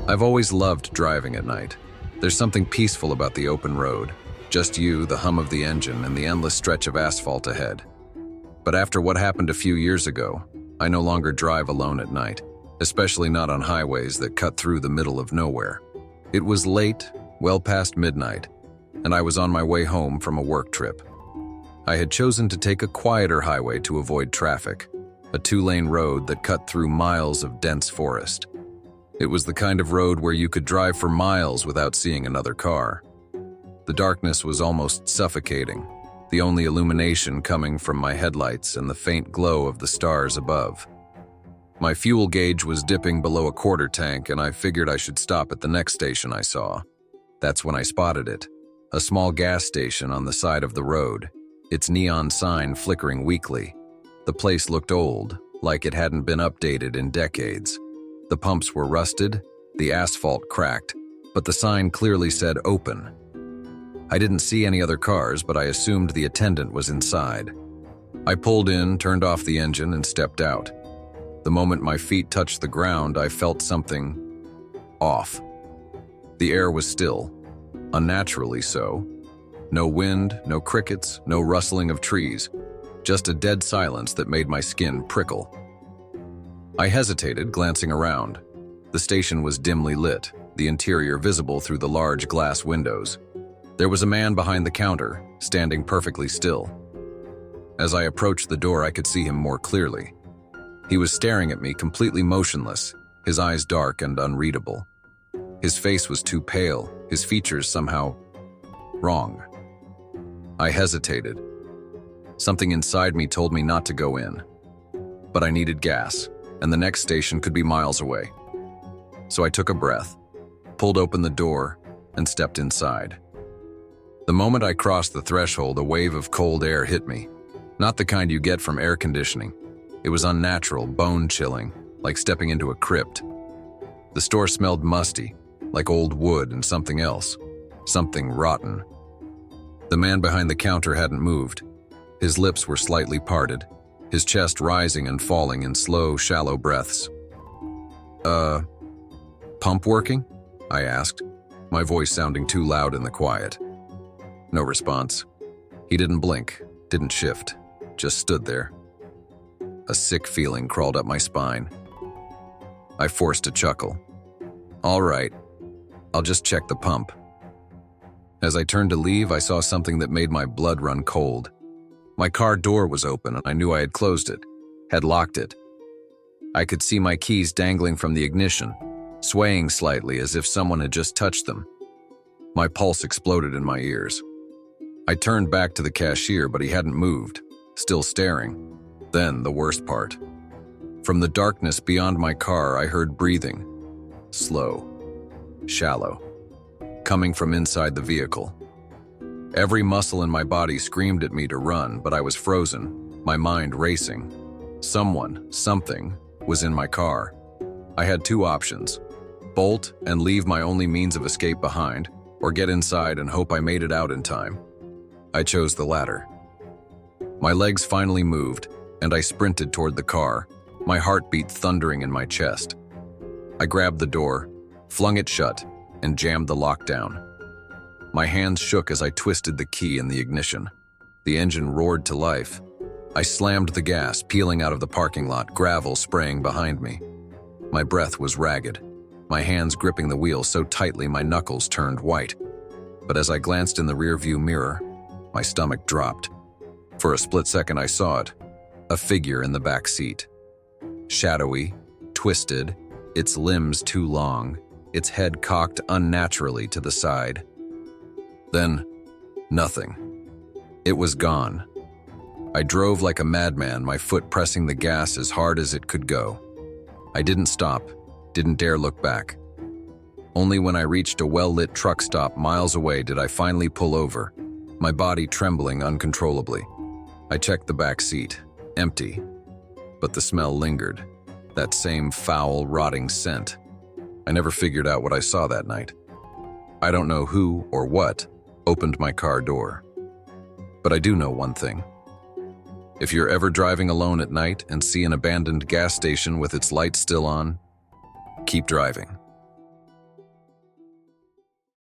I've always loved driving at night. There's something peaceful about the open road. Just you, the hum of the engine, and the endless stretch of asphalt ahead. But after what happened a few years ago, I no longer drive alone at night, especially not on highways that cut through the middle of nowhere. It was late, well past midnight, and I was on my way home from a work trip. I had chosen to take a quieter highway to avoid traffic, a two-lane road that cut through miles of dense forest. It was the kind of road where you could drive for miles without seeing another car. The darkness was almost suffocating, the only illumination coming from my headlights and the faint glow of the stars above. My fuel gauge was dipping below a quarter tank, and I figured I should stop at the next station I saw. That's when I spotted it, a small gas station on the side of the road, its neon sign flickering weakly. The place looked old, like it hadn't been updated in decades. The pumps were rusted, the asphalt cracked, but the sign clearly said open. I didn't see any other cars, but I assumed the attendant was inside. I pulled in, turned off the engine, and stepped out. The moment my feet touched the ground, I felt something off. The air was still, unnaturally so. No wind, no crickets, no rustling of trees, just a dead silence that made my skin prickle. I hesitated, glancing around. The station was dimly lit, the interior visible through the large glass windows. There was a man behind the counter, standing perfectly still. As I approached the door, I could see him more clearly. He was staring at me, completely motionless, his eyes dark and unreadable. His face was too pale, his features somehow wrong. I hesitated. Something inside me told me not to go in. But I needed gas, and the next station could be miles away. So I took a breath, pulled open the door, and stepped inside. The moment I crossed the threshold, a wave of cold air hit me. Not the kind you get from air conditioning. It was unnatural, bone-chilling, like stepping into a crypt. The store smelled musty, like old wood and something else, something rotten. The man behind the counter hadn't moved. His lips were slightly parted, his chest rising and falling in slow, shallow breaths. Pump working?" I asked, my voice sounding too loud in the quiet. No response. He didn't blink, didn't shift, just stood there. A sick feeling crawled up my spine. I forced a chuckle. "All right, I'll just check the pump." As I turned to leave, I saw something that made my blood run cold. My car door was open, and I knew I had closed it, had locked it. I could see my keys dangling from the ignition, swaying slightly as if someone had just touched them. My pulse exploded in my ears. I turned back to the cashier, but he hadn't moved, still staring. Then the worst part. From the darkness beyond my car, I heard breathing. Slow, shallow, coming from inside the vehicle. Every muscle in my body screamed at me to run, but I was frozen, my mind racing. Someone, something, was in my car. I had two options: bolt and leave my only means of escape behind, or get inside and hope I made it out in time. I chose the latter. My legs finally moved, and I sprinted toward the car, my heartbeat thundering in my chest. I grabbed the door, flung it shut, and jammed the lock down. My hands shook as I twisted the key in the ignition. The engine roared to life. I slammed the gas, peeling out of the parking lot, gravel spraying behind me. My breath was ragged, my hands gripping the wheel so tightly my knuckles turned white. But as I glanced in the rearview mirror, my stomach dropped. For a split second I saw it, a figure in the back seat. Shadowy, twisted, its limbs too long, its head cocked unnaturally to the side. Then, nothing. It was gone. I drove like a madman, my foot pressing the gas as hard as it could go. I didn't stop, didn't dare look back. Only when I reached a well-lit truck stop miles away did I finally pull over, my body trembling uncontrollably. I checked the back seat, empty, but the smell lingered, that same foul, rotting scent. I never figured out what I saw that night. I don't know who or what opened my car door. But I do know one thing. If you're ever driving alone at night and see an abandoned gas station with its lights still on, keep driving.